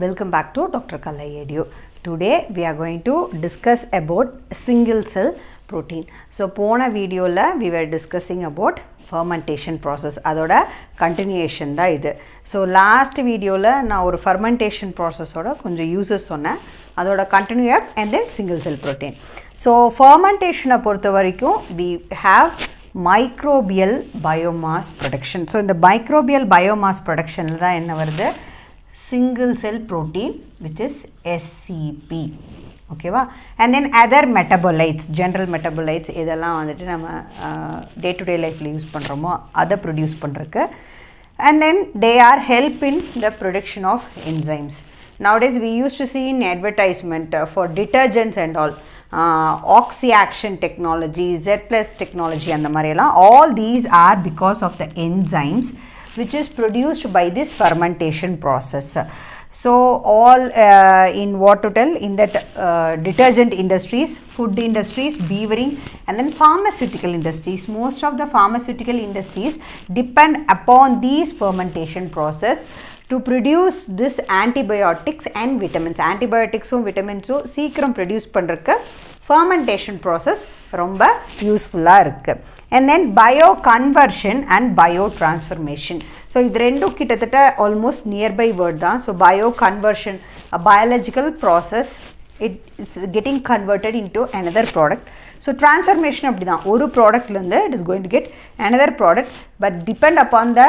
Welcome back to Dr. Kallai Edu. Today we are going to discuss about single cell protein. So போன வீடியோல we were discussing about fermentation process. அதோட continuation தான் இது. So last வீடியோல நான் ஒரு fermentation process ஓட கொஞ்சம் uses சொன்னேன். அதோட continue up and then single cell protein. So fermentation பொறுத்த வரைக்கும் we have microbial biomass production. So இந்த microbial biomass production தான் என்ன வருது? Single cell protein, which is SCP. Okay va? And then other metabolites, general metabolites, இதெல்லாம் வந்துட்டு நம்ம day to day life use பண்றோமோ அதை produce பண்றதுக்கு. And then they are help in the production of enzymes. Nowadays we used to see in advertisement for detergents and all, oxy-action technology, Z+ technology and the mariyala. All these are because of the enzymes which is produced by this fermentation process. So all in what to tell, in that detergent industries, food industries, beavering, and then pharmaceutical industries. Most of the pharmaceutical industries depend upon these fermentation process to produce this antibiotics and vitamins. Antibiotics and vitamins சீக்கிரம் produce பண்றதுக்கு fermentation process ரொம்ப யூஸ்ஃபுல்லா இருக்கு. And then bioconversion and biotransformation. So இது ரெண்டும் கிட்டத்தட்ட almost nearby word தான். So bioconversion, a biological process, it is getting converted into another product. So transformation அப்படிதான், ஒரு ப்ராடக்ட்ல இருந்து it is going to get another product, but depend upon the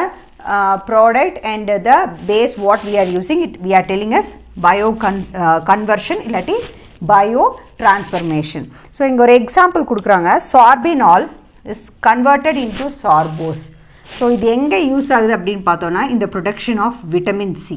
product and the base what we are using it, we are telling us conversion illati biotransformation. So இங்க ஒரு example கொடுக்குறாங்க. Sorbinol is converted into sorbose. So இது எங்க use ஆகுது அப்படின்னு பார்த்தோம்னா இந்த production of vitamin C.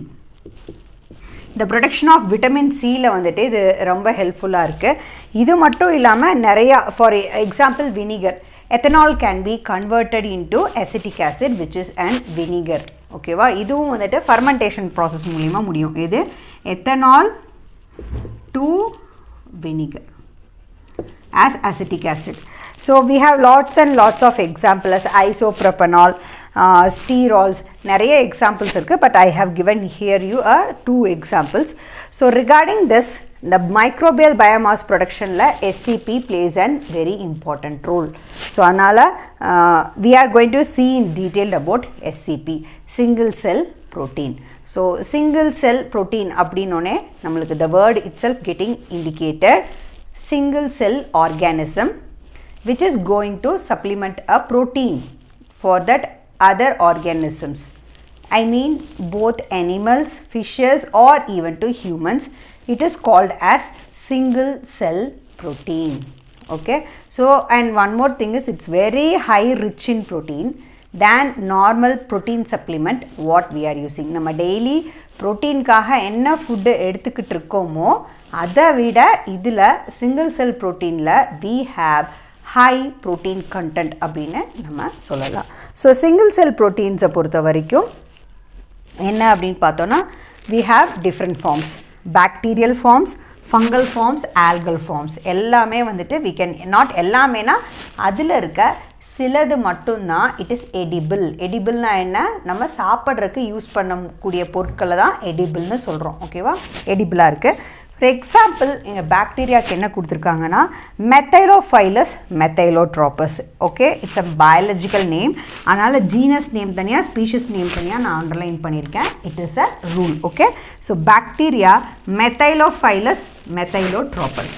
இந்த ப்ரொடக்ஷன் ஆஃப் விட்டமின் சியில் வந்துட்டு இது ரொம்ப ஹெல்ப்ஃபுல்லாக இருக்குது. இது மட்டும் இல்லாமல் நிறையா, for example vinegar, ethanol can be converted into acetic acid which is an vinegar. ஓகேவா, இதுவும் வந்துட்டு fermentation process மூலிமா முடியும். இது ethanol to vinegar as acetic acid. So we have lots and lots of examples, isopropanol, sterols, நிறைய examples இருக்கு, but I have given here you two examples. So regarding this, the microbial biomass production la SCP plays a very important role. So anala we are going to see in detail about SCP, single cell protein. So single cell protein அப்படினோனே நம்மளுக்கு the word itself getting indicated, single cell organism which is going to supplement a protein for that other organisms. I mean both animals, fishes or even to humans. It is called as single cell protein. Okay, so and one more thing is it's very high rich in protein than normal protein supplement what we are using. நம்ம daily protein காக என்ன food எடுத்துக்கிட்டு இருக்கோமோ அதை விட இதில் single cell proteinல we have high protein content அப்படின்னு நம்ம சொல்லலாம். ஸோ சிங்கிள் செல் ப்ரோட்டீன்ஸை பொறுத்த வரைக்கும் என்ன அப்படின்னு பார்த்தோன்னா we have different forms, bacterial forms, fungal forms, algal forms. எல்லாமே வந்துட்டு we can not எல்லாமேனா அதில் இருக்க சிலது மட்டும்தான் இட் இஸ் எடிபிள். எடிபிள்னா என்ன, நம்ம சாப்பிட்றதுக்கு யூஸ் பண்ணக்கூடிய பொருட்களை தான் எடிபிள்னு சொல்கிறோம். ஓகேவா, எடிபிளாக இருக்குது. ஃபார் எக்ஸாம்பிள் இங்கே பாக்டீரியாவுக்கு என்ன கொடுத்துருக்காங்கன்னா Methylophilus methylotrophus. Okay, it's a biological name, அதனால் ஜீனஸ் நேம் தனியாக, ஸ்பீஷிஸ் நேம் தனியாக நான் அண்டர்லைன் பண்ணியிருக்கேன். It is a rule. Okay, so bacteria Methylophilus methylotrophus.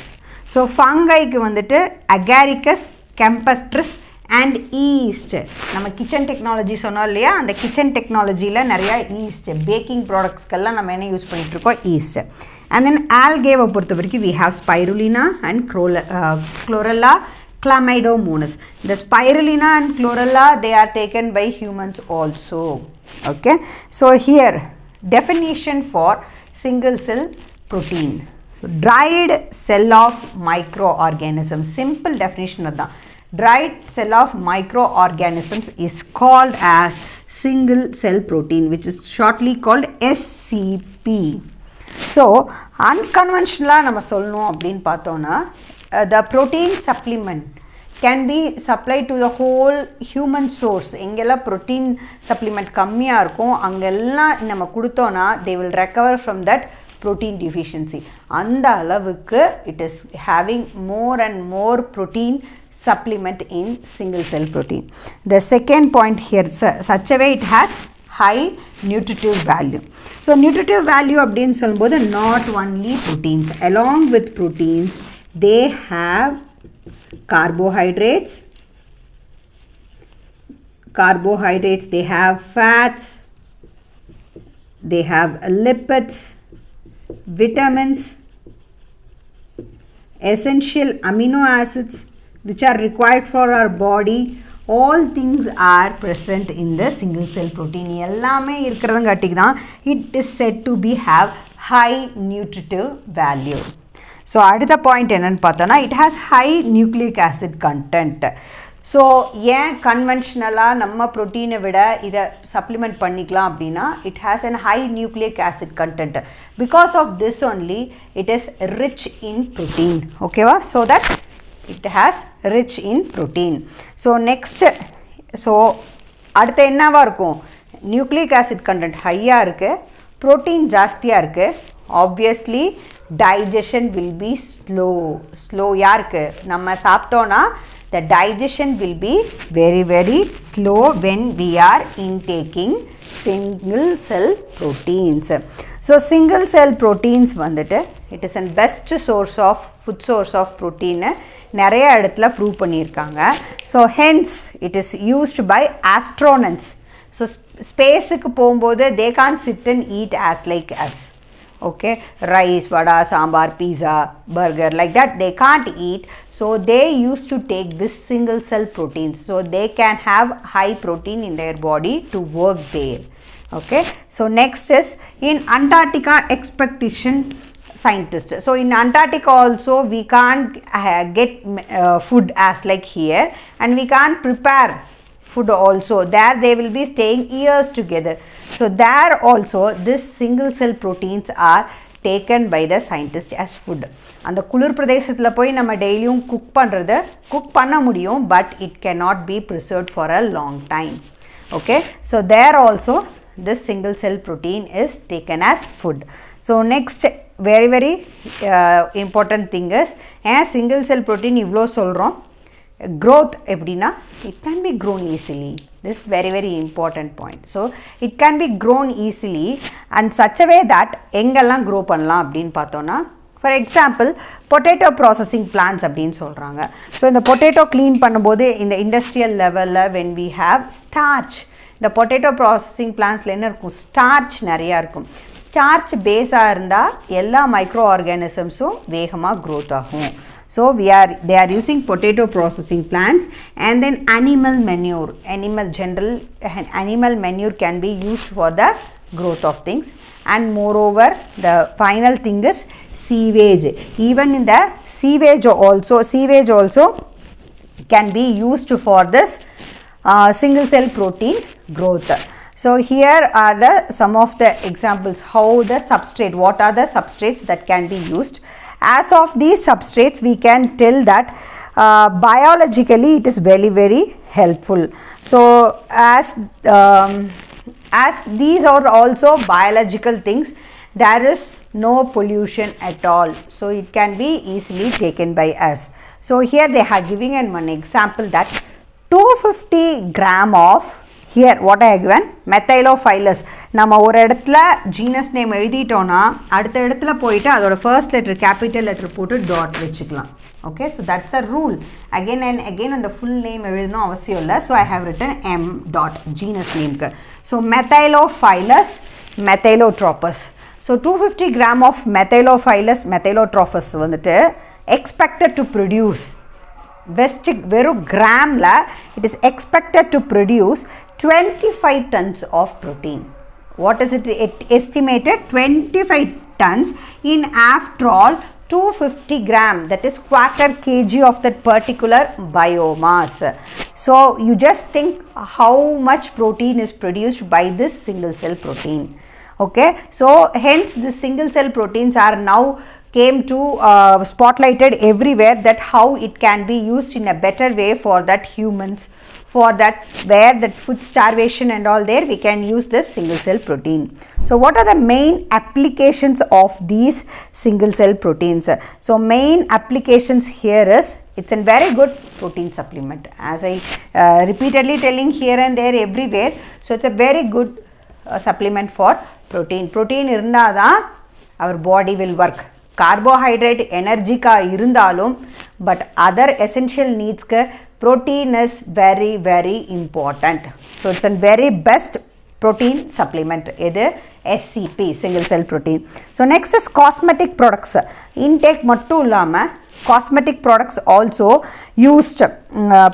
So ஃபங்கைக்கு வந்துட்டு அகாரிக்கஸ், கெம்பஸ்ட்ரிஸ் அண்ட் ஈஸ்ட். நம்ம கிச்சன் டெக்னாலஜி சொன்னோம் இல்லையா, அந்த கிச்சன் டெக்னாலஜியில் நிறையா ஈஸ்ட், பேக்கிங் ப்ராடக்ட்ஸ்க்கெல்லாம் நம்ம என்ன யூஸ் பண்ணிகிட்ருக்கோம், ஈஸ்ட். அண்ட் தென் ஆல்கேவை பொறுத்த வரைக்கும் we have spirulina and chlorella, chlamydomonas. இந்த spirulina and chlorella they are taken by humans also. Okay, so here definition for single cell protein. So dried cell of microorganisms. Simple definition of the dried cell of microorganisms is called as single cell protein, which is shortly called SCP. So unconventional நம்ம சொல்லணும் அப்படின்னு பார்த்தோன்னா the protein supplement can be supplied to the whole human source. எங்கெல்லாம் protein supplement கம்மியா இருக்கும் அங்கெல்லாம் நம்ம கொடுத்தோம்னா they will recover from that protein deficiency. அந்த அளவுக்கு it is having more and more protein supplement in single cell protein. The second point here, such a way it has high nutritive value. So nutritive value அப்படின்னு சொல்லும்போது not only proteins, along with proteins they have carbohydrates, they have fats, they have lipids, vitamins, essential amino acids which are required for our body. All things are present in the single cell protein. எல்லாமே இருக்கிறதுங்காட்டிக்கு தான் it is said to be have high nutritive value. So அடுத்த point என்னன்னு பார்த்தோன்னா it has high nucleic acid content. So ஏன் கன்வென்ஷனலாக நம்ம ப்ரோட்டீனை விட இதை supplement பண்ணிக்கலாம் அப்படின்னா it has an high nucleic acid content. Because of this only it is rich in protein. ஓகேவா? So that it has rich in protein. So next, so அடுத்த என்னவா இருக்கும்? நியூக்ளிக் ஆசிட் கண்டென்ட் ஹையாக இருக்குது, ப்ரோட்டீன் ஜாஸ்தியாக இருக்குது. Obviously digestion will be slow யாருக்கு நம்ம சாப்பிட்டோன்னா the digestion will be very slow when we are intaking single cell proteins. So single cell proteins வந்துட்டு it is a best source of food source of protein நிறைய இடத்துல prove பண்ணியிருக்காங்க. So hence it is used by astronauts. So ஸ்பேஸுக்கு போகும்போது they can sit and eat as like us. okay, rice, vada, sambar, pizza, burger, like that they can't eat. So they used to take this single cell proteins, so they can have high protein in their body to work there. Okay, so next is in Antarctica expedition scientist. So in Antarctica also we can't get food as like here, and we can't prepare food also. There they will be staying years together. So there also this single cell proteins are taken by the scientist as food. அந்த குளிர் பிரதேசத்தில் போய் நம்ம டெய்லியும் cook பண்ண முடியும், but it cannot be preserved for a long time. Okay, so there also this single cell protein is taken as food. So next very important thing is single cell protein இவ்வளோ சொல்கிறோம். Growth எப்படின்னா it can be grown easily. This is very important point. So it can be grown easily and such a way that எங்கெல்லாம் grow பண்ணலாம் அப்படின்னு பார்த்தோன்னா, for example potato processing plants அப்படின்னு சொல்கிறாங்க. So இந்த பொட்டேட்டோ க்ளீன் பண்ணும்போது இந்த இண்டஸ்ட்ரியல் லெவலில் when we have starch, இந்த பொட்டேட்டோ ப்ராசஸிங் பிளான்ஸில் என்ன இருக்கும்? ஸ்டார்ச் நிறையா இருக்கும். ஸ்டார்ச் பேஸாக இருந்தால் எல்லா மைக்ரோ ஆர்கானிசம்ஸும் வேகமாக க்ரோத் ஆகும். So they are using potato processing plants. And then animal manure can be used for the growth of things. And moreover the final thing is sewage. Even in the sewage also can be used for this single cell protein growth. So here are some of the examples how the substrate, what are the substrates that can be used. As of these substrates we can tell that biologically it is very helpful. So as these are also biological things, there is no pollution at all, so it can be easily taken by us. So here they are giving one example that 250 gram of, here what I have given, Methylophilus. நம்ம ஒரு இடத்துல genus name எழுதிட்டோன்னா அடுத்த இடத்துல போயிட்டு அதோட first letter capital letter போட்டு dot வச்சுக்கலாம். Okay, so that's a rule. Again and again அந்த ஃபுல் நேம் எழுதணும் அவசியம் இல்லை. So I have written M dot genus நேம்க்கு. So Methylophilus methylotrophus. So 250 gram of methylotrophus வந்துட்டு எக்ஸ்பெக்டட் டு ப்ரொடியூஸ் வெறும் கிராமில் it is expected to produce 25 tons of protein. What is it estimated? 25 tons in after all 250 gram, that is quarter kg of that particular biomass. So you just think how much protein is produced by this single cell protein. Okay, so hence the single cell proteins are now came to spotlighted everywhere that how it can be used in a better way for that humans, for that where that food starvation and all there, we can use this single cell protein. So what are the main applications of these single cell proteins? So main applications here is, it's a very good protein supplement, as I repeatedly telling here and there everywhere. So it's a very good supplement for protein. Protein irundha our body will work. Carbohydrate energy ka irundalum, but other essential needs ka protein is very very important. So it's a very best protein supplement. This SCP, single cell protein. So next is cosmetic products. Intake mattu illama cosmetic products also used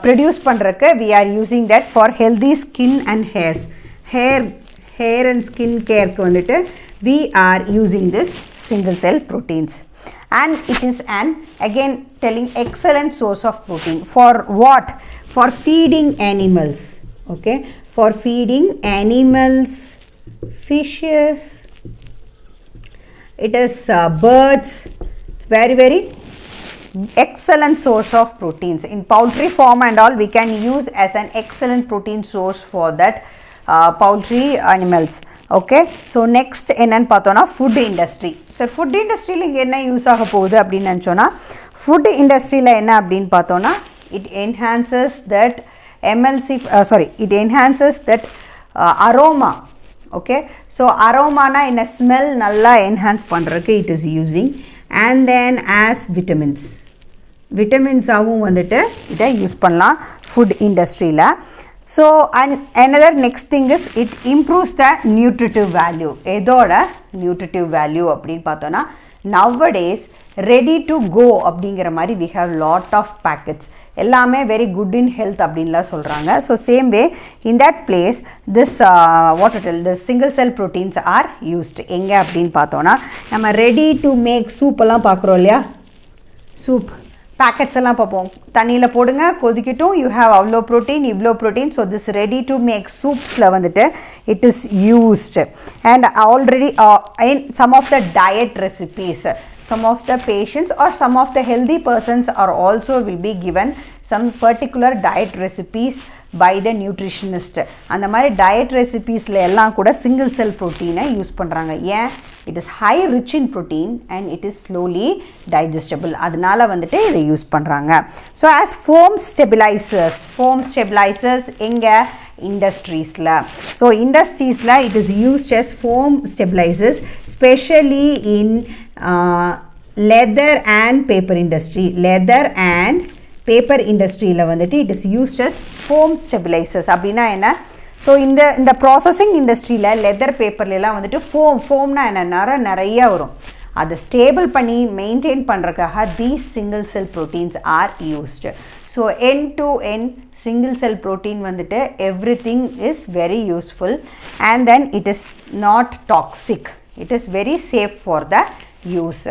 produce pandrakku we are using that for healthy skin and hair and skin care ku vandittu we are using this single cell proteins. And it is an, again telling, excellent source of protein. For what? For feeding animals. Okay, for feeding animals, fishes, it is birds. It's very very excellent source of proteins. In poultry farm and all, we can use as an excellent protein source for that poultry animals. Okay, so next என்னன்னு பார்த்தோம்னா food industry. So food industryல இங்கே என்ன use ஆக போகுது அப்படின்னு நினச்சோன்னா, food industryல என்ன அப்படின்னு பார்த்தோன்னா, it enhances that it enhances that aroma. Okay, so aroma na in a smell நல்லா enhance பண்ணுறதுக்கு it is using, and then as vitamins ஆகவும் வந்துட்டு இதை யூஸ் பண்ணலாம் food industryல. So and another next thing is it improves the nutritive value. எதோட nutritive value அப்படின்னு பார்த்தோன்னா, nowadays ready to go அப்படிங்கிற மாதிரி we have lot of packets, எல்லாமே very good in health அப்படின்லாம் சொல்கிறாங்க. So same way in that place this the single cell proteins are used. எங்கே அப்படின்னு பார்த்தோன்னா, நம்ம ready to make soup எல்லாம் பார்க்குறோம் இல்லையா, soup packets எல்லாம் பார்ப்போம், தண்ணியில் போடுங்க கொதிக்கட்டும், you have அவ்வளோ protein இவ்வளோ protein. So this ready to make soupsல வந்துட்டு it is used. And already in some of the diet recipes, some of the patients or some of the healthy persons are also will be given some particular diet recipes by the nutritionist. அந்த மாதிரி diet recipesல எல்லாம் கூட single cell protein use பண்ணுறாங்க. ஏன்? it is high rich in protein and it is slowly digestible. அதனால வந்துட்டு இதை use பண்ணுறாங்க. So as foam stabilizers எங்கே? industries-ல. So industries-ல it is used as foam stabilizers, especially in leather and paper industry. industry-ல வந்துட்டு it is used as foam stabilizers. அப்படின்னா என்ன? So இந்த processing இண்டஸ்ட்ரியில் லெதர் பேப்பர்லாம் வந்துட்டு ஃபோம்னா என்ன, நிறையா வரும். அதை ஸ்டேபிள் பண்ணி மெயின்டைன் பண்ணுறதுக்காக these single cell proteins are used. So end to end single cell protein வந்துட்டு everything is very useful and then it is not toxic. It is very safe for the use.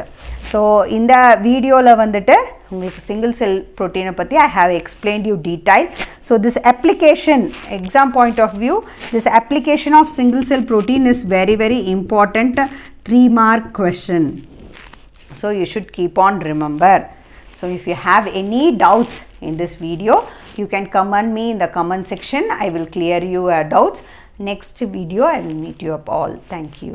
So இந்த வீடியோவில் வந்துட்டு உங்களுக்கு single cell ப்ரோட்டீனை பற்றி I have explained you detail. So this application, exam point of view, this application of single cell protein is very very important 3-mark question. So you should keep on remember. So if you have any doubts in this video, you can comment me in the comment section. I will clear your doubts. Next video I will meet you up all. Thank you.